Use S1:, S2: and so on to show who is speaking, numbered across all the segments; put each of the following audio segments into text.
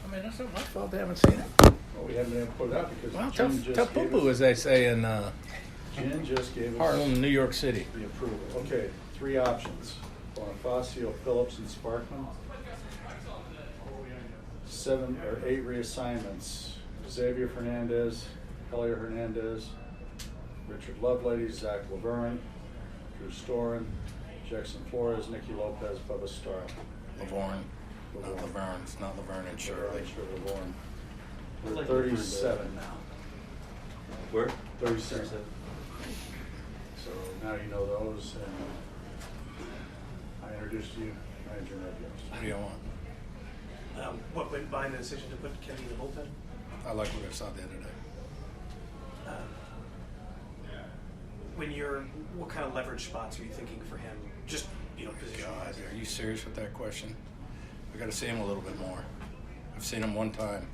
S1: I mean, that's not my fault they haven't seen it.
S2: Well, we haven't been able to put it out because
S1: Well,
S2: Jen just
S1: tough
S2: gave
S1: poo-poo,
S2: us,
S1: as they say in
S2: Jen just gave us
S1: Harlem, New York City.
S2: the approval. Okay, 3 options. Bonifacio, Phillips, and Sparkman. 7 or 8 reassignments. Xavier Fernandez, Hellier Hernandez, Richard Lovelady, Zach Laverne, Drew Storen, Jackson Flores, Nicky Lopez, Bubba Starr.
S1: Lavorne, not Laverne. It's not Laverne and Shirley.
S2: Laverne. We're
S3: Like
S2: 37 now.
S3: Where?
S2: 37. So now you know those, and I introduced you, Manager Ned Yost.
S1: What do you want?
S4: What went behind the decision to put Kenny in the bullpen?
S1: I like what I saw the other day.
S4: What kind of leverage spots are you thinking for him? Just, position.
S1: God, are you serious with that question? We got to see him a little bit more. I've seen him one time.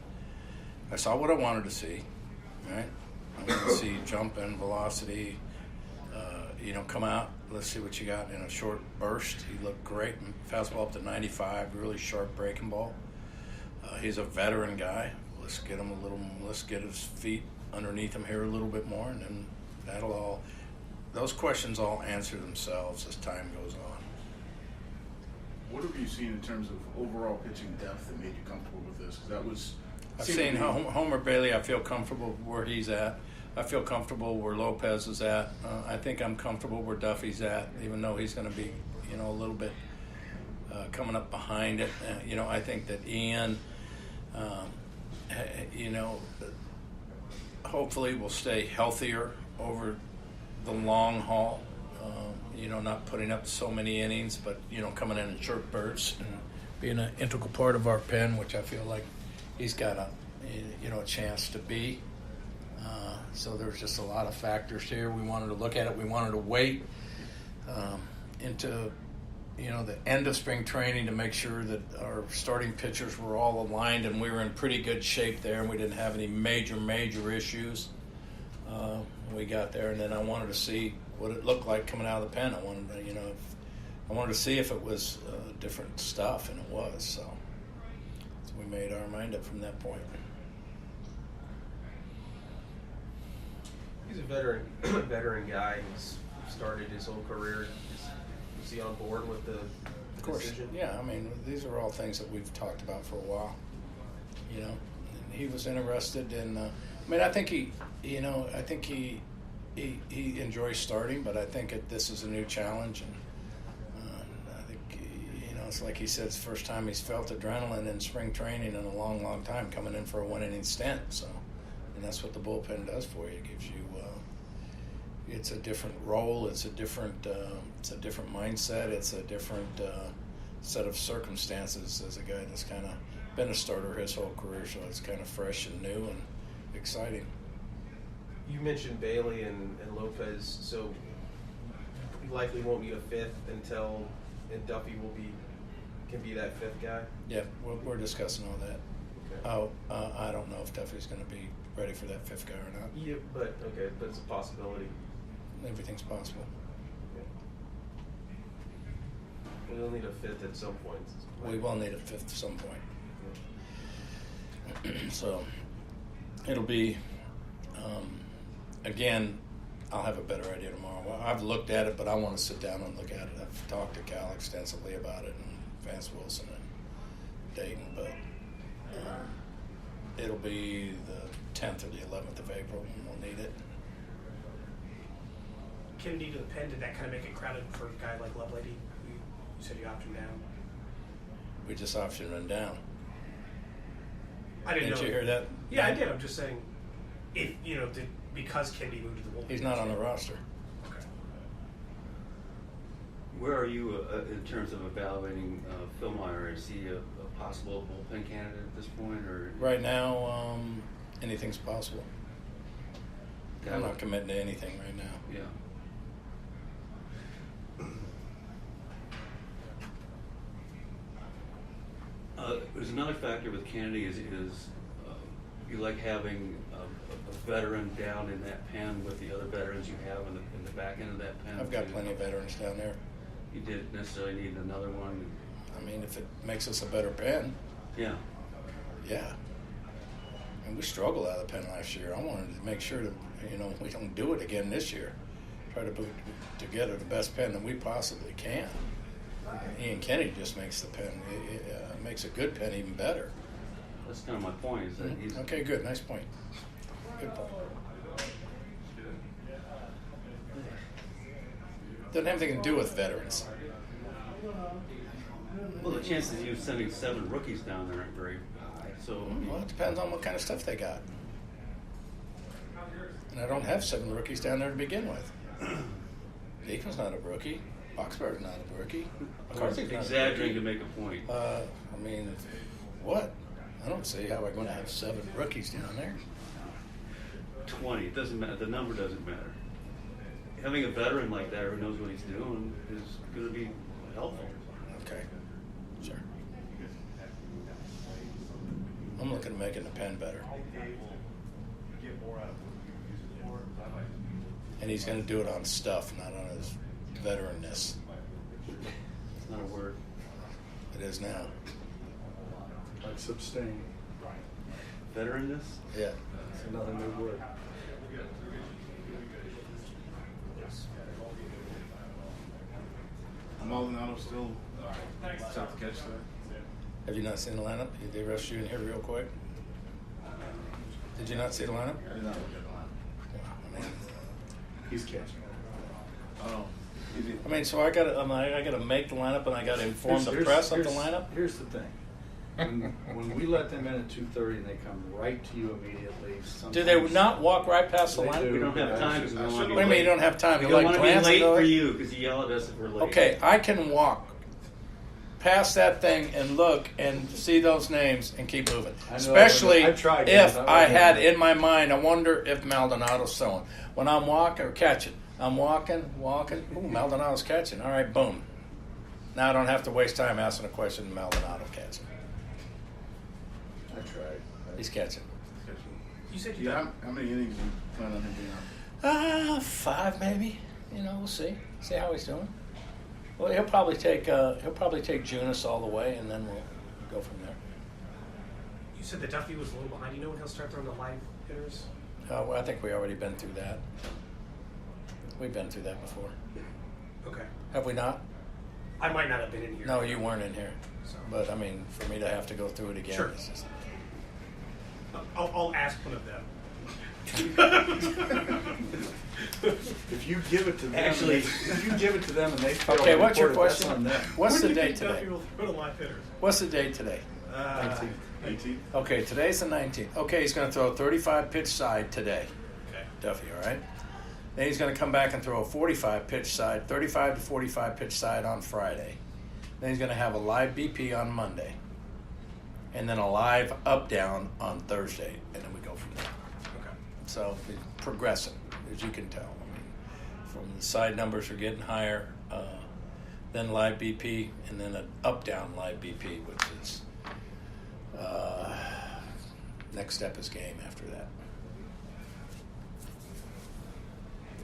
S1: I saw what I wanted to see. Right? I wanted to see jump and velocity. Come out. Let's see what you got in a short burst. He looked great. Fastball up to 95. Really sharp breaking ball. He's a veteran guy. Let's get him let's get his feet underneath him here a little bit more, and then those questions all answer themselves as time goes on.
S5: What have you seen in terms of overall pitching depth that made you comfortable with this? Because that was.
S1: I've seen Homer Bailey. I feel comfortable where he's at. I feel comfortable where Lopez is at. I think I'm comfortable where Duffy's at, even though he's going to be, a little bit coming up behind it. I think that Ian, hopefully will stay healthier over the long haul. Not putting up so many innings, but coming in short bursts and being an integral part of our pen, which I feel like he's got a chance to be. So there's just a lot of factors here. We wanted to look at it. We wanted to wait into the end of spring training to make sure that our starting pitchers were all aligned and we were in pretty good shape there, and we didn't have any major issues. We got there, and then I wanted to see what it looked like coming out of the pen. I wanted to see if it was different stuff, and it was. So we made our mind up from that point.
S3: He's a veteran guy. He's started his whole career. Is he on board with the decision?
S1: Yeah. I mean, these are all things that we've talked about for a while. And he was interested in. I think he enjoys starting, but I think this is a new challenge, and I think it's like he said, it's the first time he's felt adrenaline in spring training in a long time, coming in for a 1-inning stint. So, and that's what the bullpen does for you. It gives you. It's a different role. It's a different mindset. It's a different set of circumstances as a guy that's kind of been a starter his whole career. So it's kind of fresh and new and exciting.
S3: You mentioned Bailey and Lopez, so you likely won't need a fifth and Duffy can be that fifth guy?
S1: Yeah, we're discussing all that.
S3: Okay.
S1: I don't know if Duffy's going to be ready for that fifth guy or not.
S3: Yeah, but it's a possibility.
S1: Everything's possible.
S3: Okay. We'll need a fifth at some point.
S1: We will need a fifth at some point. So it'll be, again, I'll have a better idea tomorrow. Well, I've looked at it, but I want to sit down and look at it. I've talked to Cal extensively about it, and Vance Wilson and Dayton, but it'll be the 10th or the 11th of April, and we'll need it.
S4: Kennedy to the pen, did that kind of make it crowded for a guy like Lovelady? You said you optioned down.
S1: We just optioned him down.
S4: I didn't know.
S1: Didn't you hear that?
S4: Yeah, I did. I'm just saying, because Kennedy moved to the bullpen.
S1: He's not on the roster.
S4: Okay.
S6: Where are you in terms of evaluating Phil Meyer? Is he a possible bullpen candidate at this point, or
S1: Right now, anything's possible. I'm not committing to anything right now.
S6: Yeah. There's another factor with Kennedy is you like having a veteran down in that pen with the other veterans you have in the back end of that pen.
S1: I've got plenty of veterans down there.
S6: You didn't necessarily need another one.
S1: I mean, if it makes us a better pen,
S6: Yeah.
S1: Yeah. And we struggled out of the pen last year. I wanted to make sure that, we don't do it again this year. Try to put together the best pen that we possibly can. Ian Kenny just makes the pen, makes a good pen even better.
S6: That's kind of my point. Is that he's
S1: Okay, good. Nice point. Good point. Doesn't have anything to do with veterans.
S6: well. The chances of you sending 7 rookies down there aren't very high. So
S1: Well, it depends on what kind of stuff they got. And I don't have 7 rookies down there to begin with. Beekman's not a rookie. Boxberg's not a rookie. McCarthy's not
S6: exaggerating
S1: a
S6: to
S1: rookie.
S6: make a point.
S1: What? I don't see how we're going to have 7 rookies down there.
S6: 20. It doesn't matter. The number doesn't matter. Having a veteran like that who knows what he's doing is going to be helpful.
S1: Okay, sure. I'm looking at making the pen better. And he's going to do it on stuff, not on his veteranness.
S6: It's not a word.
S1: It is now.
S2: Let's abstain.
S6: Veteranness?
S1: Yeah.
S2: It's another new word.
S5: Maldonado still tough to catch there.
S1: Have you not seen the lineup? Did they rush you in here real quick? Did you not see the lineup?
S5: I did not look at
S1: I mean,
S2: He's catching.
S5: Oh, is it?
S1: I mean, so I got to make the lineup and I got to inform the press of the lineup.
S2: Here's the thing. When we let them in at 2:30 and they come right to you immediately,
S1: Do they not walk right past the
S2: They
S1: lineup?
S2: do.
S6: We don't have time because we don't want to be
S1: What do you mean you
S6: late.
S1: don't have time?
S6: We
S1: You
S6: don't
S1: like
S6: want to be
S1: glancing
S6: late
S1: over
S6: for
S1: it?
S6: you because you yell at us if we're late.
S1: Okay, I can walk past that thing and look and see those names and keep moving.
S2: I know,
S1: Especially
S2: I've tried,
S1: if
S2: guys.
S1: I had in my mind, I wonder if Maldonado's throwing. When I'm walking or catching, I'm walking. Ooh, Maldonado's catching. All right, boom. Now I don't have to waste time asking a question. Maldonado catching.
S2: I tried.
S1: He's catching.
S4: You said you
S5: Yeah,
S4: got
S5: how many innings do you plan on him being on?
S1: 5 maybe. We'll see. See how he's doing. Well, he'll probably take Junis all the way, and then we'll go from there.
S4: you said that Duffy was a little behind. You know when he'll start throwing the live hitters?
S1: Well, I think we already been through that. We've been through that before.
S4: Okay.
S1: Have we not?
S4: I might not have been in here.
S1: No, you weren't in here.
S4: So.
S1: But I mean, for me to have to go through it again,
S4: Sure.
S1: it's just,
S4: I'll ask one of them.
S2: If you give it to them,
S6: Actually-
S2: if you give it to them and they fail
S1: okay.
S2: to
S1: What's your
S2: report it, that's
S1: question?
S2: on them.
S1: What's
S4: When
S1: the
S4: do you
S1: date
S4: think Duffy
S1: today?
S4: will throw the live hitters?
S1: What's the date today?
S5: 18th?
S1: Okay, today's the 19th. Okay, he's going to throw a 35 pitch side today,
S4: Okay.
S1: Duffy. All right. Then he's going to come back and throw a 45 pitch side, 35 to 45 pitch side on Friday. Then he's going to have a live BP on Monday, and then a live up down on Thursday, and then we go from there.
S4: Okay.
S1: So it's progressing, as you can tell. I mean, from the side numbers are getting higher, then live BP, and then an up down live BP, which is next step is game after that.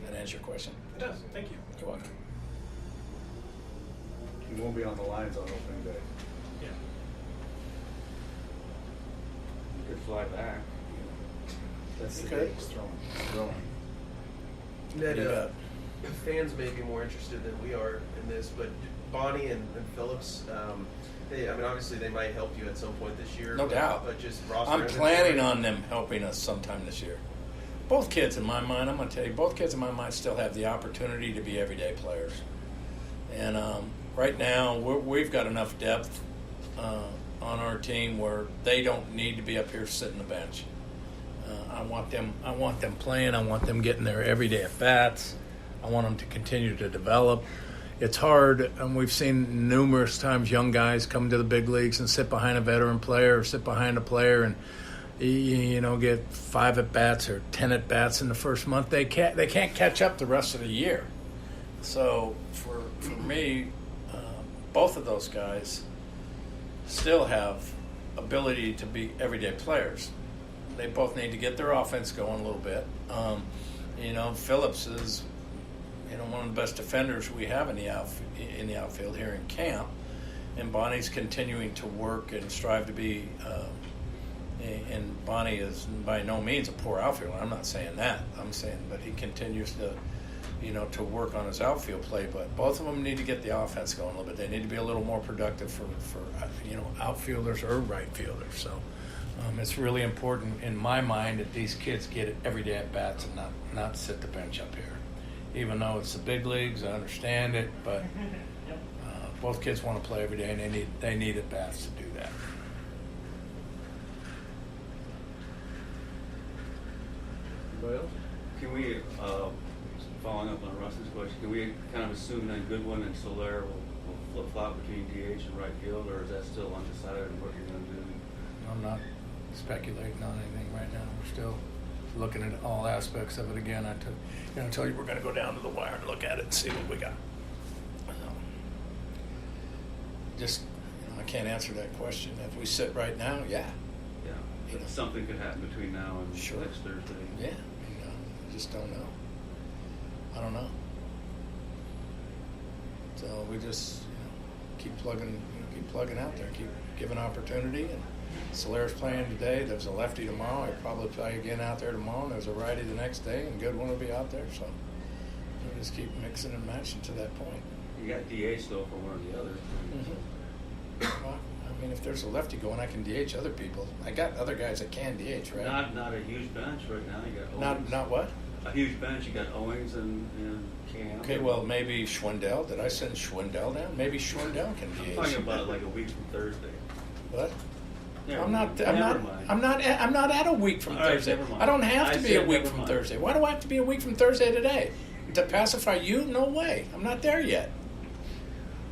S1: That answer your question?
S4: It does. Thank you.
S1: You're welcome.
S2: He won't be on the lines on opening day.
S4: Yeah.
S6: You could fly back.
S2: That's the
S1: Okay.
S2: day he's throwing.
S3: Ned,
S1: You bet.
S3: fans may be more interested than we are in this, but Bonnie and Phillips, obviously they might help you at some point this year.
S1: No doubt.
S3: But just roster
S1: I'm
S3: inventory.
S1: planning on them helping us sometime this year. Both kids, in my mind, I'm going to tell you, both kids in my mind still have the opportunity to be everyday players. And right now, we've got enough depth on our team where they don't need to be up here sitting the bench. I want them playing. I want them getting their everyday at bats. I want them to continue to develop. It's hard, and we've seen numerous times young guys come to the big leagues and sit behind a veteran player or sit behind a player and get 5 at bats or 10 at bats in the first month. They can't catch up the rest of the year. So for me, both of those guys still have ability to be everyday players. They both need to get their offense going a little bit. Phillips is one of the best defenders we have in the outfield here in camp, and Bonnie's continuing to work and strive to be And Bonnie is by no means a poor outfielder. I'm not saying that. I'm saying, but he continues to, to work on his outfield play. But both of them need to get the offense going a little bit. They need to be a little more productive for outfielders or right fielders. So it's really important in my mind that these kids get it every day at bats and not sit the bench up here. Even though it's the big leagues, I understand it, but both kids want to play every day, and they need at bats to do that.
S2: Anybody else?
S6: Can we, following up on Russ's question, can we kind of assume that Goodwin and Soler will flip-flop between DH and right field, or is that still undecided on what you're going to do?
S1: I'm not speculating on anything right now. We're still looking at all aspects of it again. I tell you we're going to go down to the wire and look at it and see what we got. I can't answer that question. If we sit right now, yeah.
S6: Yeah, but something could happen between now and
S1: Sure.
S6: next Thursday.
S1: Yeah, I just don't know. I don't know. So we just keep plugging out there, keep giving opportunity. And Soler's playing today. There's a lefty tomorrow. He'll probably play again out there tomorrow. And there's a righty the next day, and Goodwin will be out there. So we'll just keep mixing and matching to that point.
S6: You got DH though for one or the other.
S1: Mm-hmm. Well, I mean, if there's a lefty going, I can DH other people. I got other guys that can DH, right?
S6: Not a huge bench right now. You got Owings.
S1: Not what?
S6: A huge bench. You got Owings and Cam.
S1: Okay, well, maybe Schwindel. Did I send Schwindel down? Maybe Schwindel can DH.
S6: I'm talking about like a week from Thursday.
S1: What?
S6: Never
S1: I'm
S6: mind.
S1: not at a week from
S6: All right,
S1: Thursday.
S6: never mind.
S1: I don't have to
S6: I
S1: be a
S6: said
S1: week
S6: never
S1: from
S6: mind.
S1: Thursday. Why do I have to be a week from Thursday today? To pacify you? No way. I'm not there yet.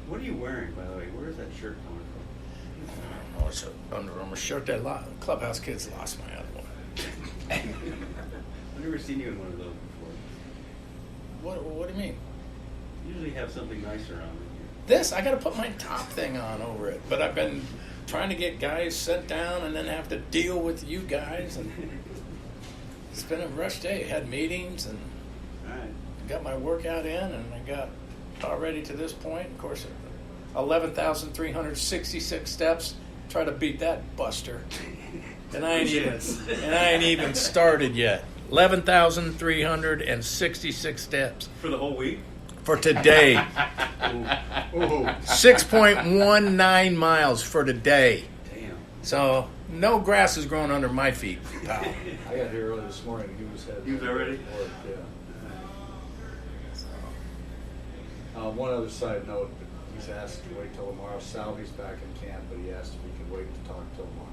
S6: What are you wearing, by the way? Where is that shirt coming from?
S1: Oh, it's an Under Armour shirt. That Clubhouse kids lost my other one.
S6: I've never seen you in one of those before.
S1: What do you mean?
S6: You usually have something nicer on with you.
S1: This, I got to put my top thing on over it. But I've been trying to get guys sent down and then have to deal with you guys. And it's been a rush day. Had meetings and
S6: All right.
S1: got my workout in, and I got already to this point. Of course, 11,366 steps. Try to beat that buster. And I ain't even started yet. 11,366 steps
S6: For the whole week?
S1: for today.
S6: Ooh.
S1: 6.19 miles for today.
S6: Damn.
S1: So no grass is growing under my feet, pal.
S2: I got here early this morning. He was heading.
S6: He was already?
S2: Work, yeah. One other side note, he's asked to wait till tomorrow. Salvy's back in camp, but he asked if he could wait to talk till tomorrow.